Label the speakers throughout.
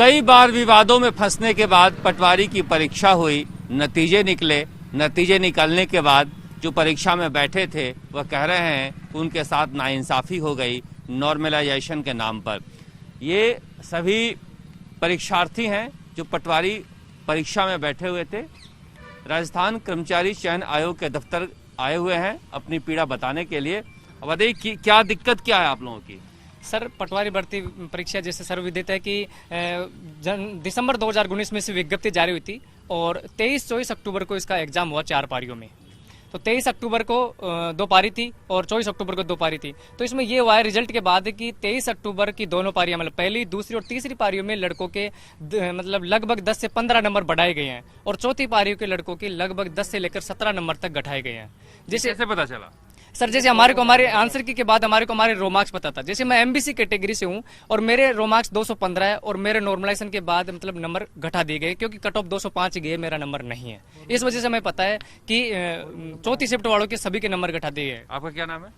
Speaker 1: कई बार विवादों में फंसने के बाद पटवारी की परीक्षा हुई, नतीजे निकले। नतीजे निकलने के बाद जो परीक्षा में बैठे थे वह कह रहे हैं कि उनके साथ नाइंसाफी हो गई नॉर्मलाइजेशन के नाम पर। ये सभी परीक्षार्थी हैं जो पटवारी परीक्षा में बैठे हुए थे। राजस्थान कर्मचारी चयन आयोग के दफ्तर आए हुए हैं अपनी पीड़ा बताने के लिए। अब बताइए कि क्या दिक्कत क्या है आप लोगों की?
Speaker 2: सर, पटवारी भर्ती परीक्षा जैसे सर विदित है कि दिसंबर 2019 में से विज्ञप्ति जारी हुई थी और 23-24 अक्टूबर को इसका एग्जाम हुआ 4 पारियों में। तो 23 अक्टूबर को 2 पारी थी और 24 अक्टूबर को 2 पारी थी। तो इसमें ये हुआ है रिजल्ट के बाद कि 23 अक्टूबर की दोनों पारियां मतलब पहली, दूसरी और तीसरी पारियों में लड़कों के मतलब लगभग 10 से 15 नंबर बढ़ाए गए हैं और चौथी पारियों के लड़कों के लगभग 10 से लेकर 17 नंबर तक घटाए गए हैं।
Speaker 1: जैसे पता चला
Speaker 2: सर, जैसे हमारे आंसर की के बाद हमारे रो मार्क्स पता था। जैसे मैं एमबीसी कैटेगरी से हूं और मेरे रो मार्क्स 215 है और मेरे नॉर्मलाइजेशन के बाद मतलब नंबर घटा दिए गए क्योंकि कट ऑफ 205 गए, मेरा नंबर नहीं है। इस वजह से हमें पता है कि चौथी शिफ्ट वालों के सभी के नंबर घटा दिए गए।
Speaker 1: आपका क्या नाम है?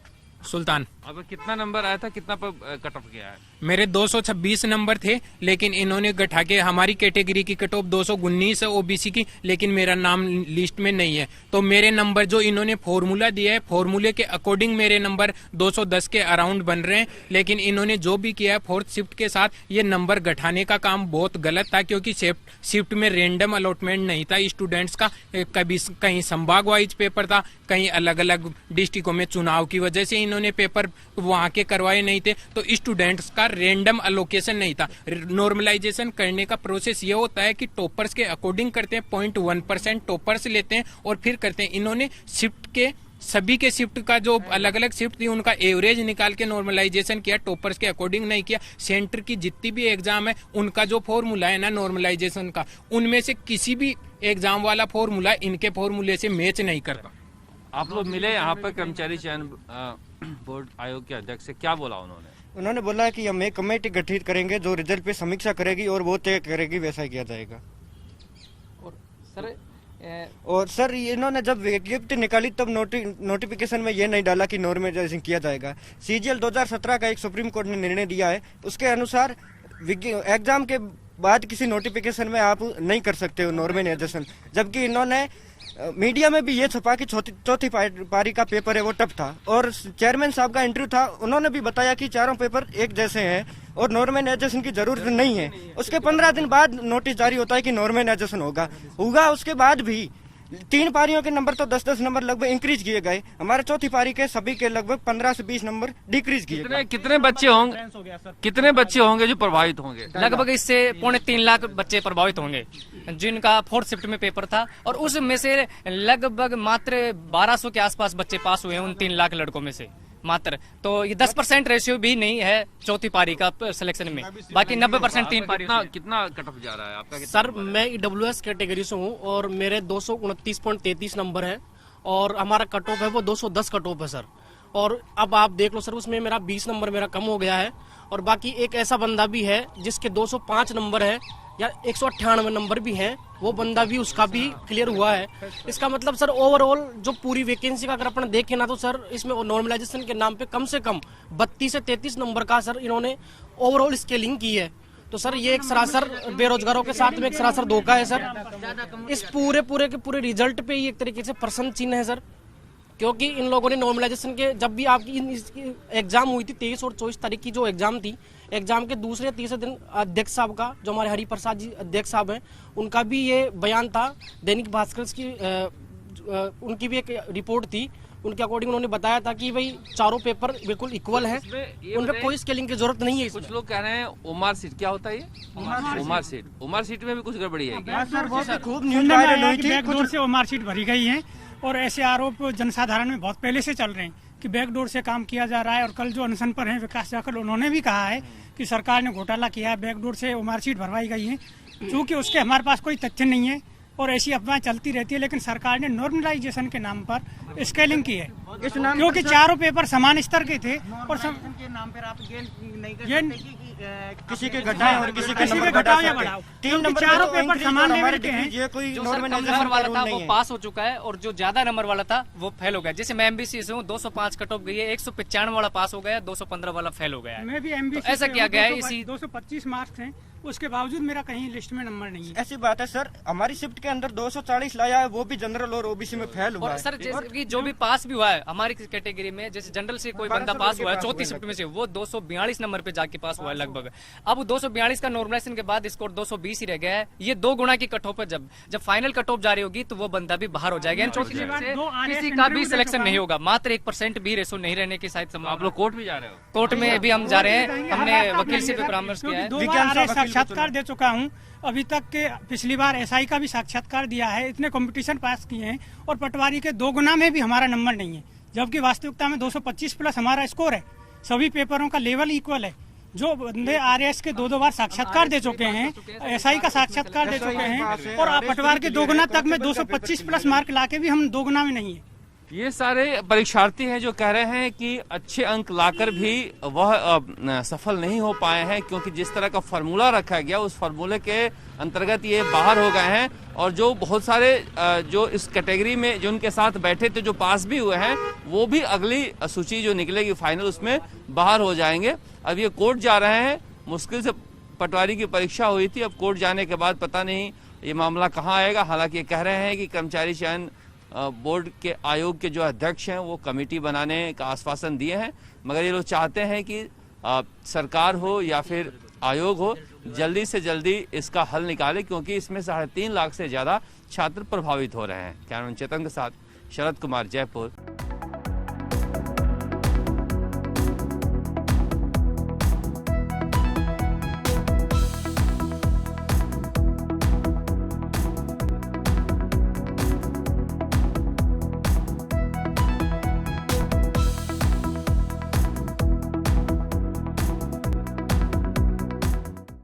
Speaker 3: सुल्तान।
Speaker 1: अब कितना नंबर आया था, कितना पर कट ऑफ गया है?
Speaker 3: मेरे 226 नंबर थे, लेकिन इन्होंने घटा के हमारी कैटेगरी की कट ऑफ 219 है ओबीसी की, लेकिन मेरा नाम लिस्ट में नहीं है। तो मेरे नंबर जो इन्होंने फॉर्मूला दिया है, फॉर्मूले के अकॉर्डिंग मेरे नंबर 210 के अराउंड बन रहे हैं। लेकिन इन्होंने जो भी किया है फोर्थ शिफ्ट के साथ, ये नंबर घटाने का काम बहुत गलत था क्योंकि शिफ्ट में रेंडम अलॉटमेंट नहीं था स्टूडेंट्स का। कभी कहीं संभाग वाइज पेपर था, कहीं अलग अलग डिस्ट्रिक्टों में चुनाव की वजह से इन्होंने पेपर वहां के करवाए नहीं थे। तो स्टूडेंट्स का रेंडम अलोकेशन नहीं था। नॉर्मलाइजेशन करने का प्रोसेस ये होता है कि टॉपर्स के अकॉर्डिंग करते हैं, 0.1% टॉपर्स लेते हैं और फिर करते हैं। इन्होंने शिफ्ट के सभी के शिफ्ट का जो अलग अलग शिफ्ट थी उनका एवरेज निकाल के नॉर्मलाइजेशन किया, टॉपर्स के अकॉर्डिंग नहीं किया। सेंटर की जितनी भी एग्जाम है उनका जो फॉर्मूला है ना नॉर्मलाइजेशन का, उनमें से किसी भी एग्जाम वाला फॉर्मूला इनके फॉर्मूले से मैच नहीं करता।
Speaker 1: आप लोग मिले यहाँ पर कर्मचारी चयन बोर्ड आयोग के अध्यक्ष से, क्या बोला उन्होंने?
Speaker 4: उन्होंने बोला कि हम एक कमेटी गठित करेंगे जो रिजल्ट पे समीक्षा करेगी और वो तय करेगी, वैसा किया जाएगा। और सर इन्होंने जब विज्ञप्ति निकाली तब नोटिफिकेशन में ये नहीं डाला कि नॉर्मलाइजेशन किया जाएगा। सीजीएल 2017 का एक सुप्रीम कोर्ट ने निर्णय दिया है, उसके अनुसार एग्जाम के बाद किसी नोटिफिकेशन में आप नहीं कर सकते हो नॉर्मलाइजेशन। जबकि इन्होंने मीडिया में भी ये छपा कि चौथी पारी का पेपर है वो टफ था और चेयरमैन साहब का इंटरव्यू था, उन्होंने भी बताया कि चारों पेपर एक जैसे हैं और नॉर्मलाइजेशन की जरूरत नहीं है। उसके 15 दिन बाद नोटिस जारी होता है कि नॉर्मलाइजेशन होगा। उसके बाद भी 3 पारियों के नंबर तो 10-10 नंबर लगभग इंक्रीज किए गए। हमारे चौथी पारी के सभी के लगभग 15 से 20 नंबर डिक्रीज किए गए।
Speaker 1: कितने बच्चे होंगे जो प्रभावित होंगे?
Speaker 2: लगभग इससे 3.25 लाख बच्चे प्रभावित होंगे जिनका फोर्थ शिफ्ट में पेपर था और उसमें से लगभग मात्र 1200 के आसपास बच्चे पास हुए हैं उन 3 लाख लड़कों में से मात्र। तो ये 10% रेशियो भी नहीं है चौथी पारी का सिलेक्शन में, बाकी 90% 3 पारी।
Speaker 1: कितना कट ऑफ जा रहा है आपका?
Speaker 5: सर मैं ईडब्ल्यूएस कैटेगरी से हूँ और मेरे 229.33 नंबर है और हमारा कट ऑफ है वो 210 कट ऑफ है सर। और अब आप देख लो सर, उसमें मेरा 20 नंबर मेरा कम हो गया है और बाकी एक ऐसा बंदा भी है जिसके 205 नंबर है या 198 नंबर भी हैं, वो बंदा भी उसका भी क्लियर हुआ है। इसका मतलब सर ओवरऑल जो पूरी वैकेंसी का अगर अपन देखें ना तो सर इसमें नॉर्मलाइजेशन के नाम पे कम से कम 32 से 33 नंबर का सर इन्होंने ओवरऑल स्केलिंग की है। तो सर ये एक सरासर बेरोजगारों के साथ में एक सरासर धोखा है सर। इस पूरे रिजल्ट पे ही एक तरीके से प्रश्न चिन्ह है सर, क्योंकि इन लोगों ने नॉर्मलाइजेशन के जब भी आपकी एग्जाम हुई थी 23 और 24 तारीख की जो एग्जाम थी, एग्जाम के दूसरे तीसरे दिन अध्यक्ष साहब का, जो हमारे हरि प्रसाद जी अध्यक्ष साहब हैं, उनका भी ये बयान था। दैनिक भास्कर की उनकी भी एक रिपोर्ट थी, उनके अकॉर्डिंग उन्होंने बताया था कि भाई चारों पेपर बिल्कुल इक्वल हैं, उनमें कोई स्केलिंग की जरूरत नहीं है।
Speaker 1: कुछ लोग कह रहे हैं ओमार सीट, क्या होता है ये? ओमार सीट में भी कुछ गड़बड़ी है क्या?
Speaker 6: खूब बैकडोर से ओमार सीट भरी गई है और ऐसे आरोप जनसाधारण में बहुत पहले से चल रहे हैं कि बैकडोर से काम किया जा रहा है। और कल जो अनशन पर हैं विकास जाखड़, उन्होंने भी कहा है कि सरकार ने घोटाला किया है, बैकडोर से ओमार सीट भरवाई गई है। चूँकि उसके हमारे पास कोई तथ्य नहीं है और ऐसी अफवाह चलती रहती है, लेकिन सरकार ने नॉर्मलाइजेशन के नाम पर स्केलिंग की है।
Speaker 4: इस नाम
Speaker 6: क्योंकि
Speaker 4: पर
Speaker 6: चारों पेपर समान स्तर के थे और
Speaker 7: के नाम पर आप ये नहीं कर
Speaker 6: ये
Speaker 7: सकते कि
Speaker 4: किसी के घटाएं और किसी के
Speaker 6: किसी
Speaker 4: नंबर
Speaker 6: के घटाओ या
Speaker 4: बढ़ा
Speaker 6: बढ़ाओ,
Speaker 4: सकते।
Speaker 6: क्योंकि
Speaker 4: नंबर
Speaker 6: चारों
Speaker 4: तो
Speaker 6: पेपर
Speaker 4: increase
Speaker 6: समान
Speaker 4: और
Speaker 6: लेवल
Speaker 4: हमारे
Speaker 6: के हैं।
Speaker 4: decrease, ये कोई
Speaker 2: जो सर कम
Speaker 4: normalization
Speaker 2: नंबर वाला
Speaker 4: का
Speaker 2: था
Speaker 4: rule
Speaker 2: वो
Speaker 4: नहीं है।
Speaker 2: पास हो चुका है और जो ज्यादा नंबर वाला था वो फेल हो गया। जैसे मैं एमबीसी से हूँ, 205 कट ऑफ गई है, 195 वाला पास हो गया, 215 वाला फेल हो गया है।
Speaker 6: मैं भी एमबीसी
Speaker 2: तो ऐसा किया गया है इसी
Speaker 6: 225 मार्क्स हैं, उसके बावजूद मेरा कहीं लिस्ट में नंबर नहीं है।
Speaker 4: ऐसी बात है सर, हमारी शिफ्ट के अंदर 240 लाया है, वो भी जनरल और ओबीसी में फेल हुआ
Speaker 2: और
Speaker 4: है।
Speaker 2: सर जैसे कि जो भी पास भी हुआ है हमारी कैटेगरी में, जैसे जनरल से कोई बंदा पास हुआ है 34 शिफ्ट में से, वो 242 नंबर पे जाके पास हुआ है लगभग। अब 242 का नॉर्मलाइजेशन के बाद स्कोर 220 ही रह गया है। ये 2 गुना की कट ऑफ है। जब फाइनल कट ऑफ जारी होगी तो वो बंदा भी बाहर हो जाएगा। चौथी शिफ्ट से किसी का भी सिलेक्शन नहीं होगा, मात्र 1% भी रेशो नहीं रहने की शायद संभावना।
Speaker 1: आप लोग कोर्ट भी जा रहे हो?
Speaker 2: कोर्ट में भी हम जा रहे हैं, हमने वकील से भी परामर्श किया है।
Speaker 6: 2 बार RS साक्षात्कार दे चुका हूँ अभी तक के। पिछली बार SI का भी साक्षात्कार दिया है, इतने कंपटीशन पास किए हैं और पटवारी के 2 गुना में भी हमारा नंबर नहीं है, जबकि वास्तविकता में 225 प्लस हमारा स्कोर है। सभी पेपरों का लेवल इक्वल है। जो बंदे RS के 2 बार साक्षात्कार दे चुके हैं, SI का साक्षात्कार दे चुके हैं और पटवार के 2 गुना तक में 225 प्लस मार्क लाके भी हम 2 गुना में नहीं है।
Speaker 1: ये सारे परीक्षार्थी हैं जो कह रहे हैं कि अच्छे अंक लाकर भी वह सफल नहीं हो पाए हैं, क्योंकि जिस तरह का फार्मूला रखा गया उस फार्मूले के अंतर्गत ये बाहर हो गए हैं। और जो बहुत सारे जो इस कैटेगरी में जो उनके साथ बैठे थे, जो पास भी हुए हैं, वो भी अगली सूची जो निकलेगी फाइनल उसमें बाहर हो जाएंगे। अब ये कोर्ट जा रहे हैं, मुश्किल से पटवारी की परीक्षा हुई थी, अब कोर्ट जाने के बाद पता नहीं ये मामला कहाँ आएगा। हालांकि ये कह रहे हैं कि कर्मचारी चयन बोर्ड के आयोग के जो अध्यक्ष हैं वो कमेटी बनाने का आश्वासन दिए हैं, मगर ये लोग चाहते हैं कि सरकार हो या फिर आयोग हो जल्दी से जल्दी इसका हल निकाले, क्योंकि इसमें 3.5 लाख से ज्यादा छात्र प्रभावित हो रहे हैं। कैमरामैन चेतन के साथ शरद कुमार, जयपुर।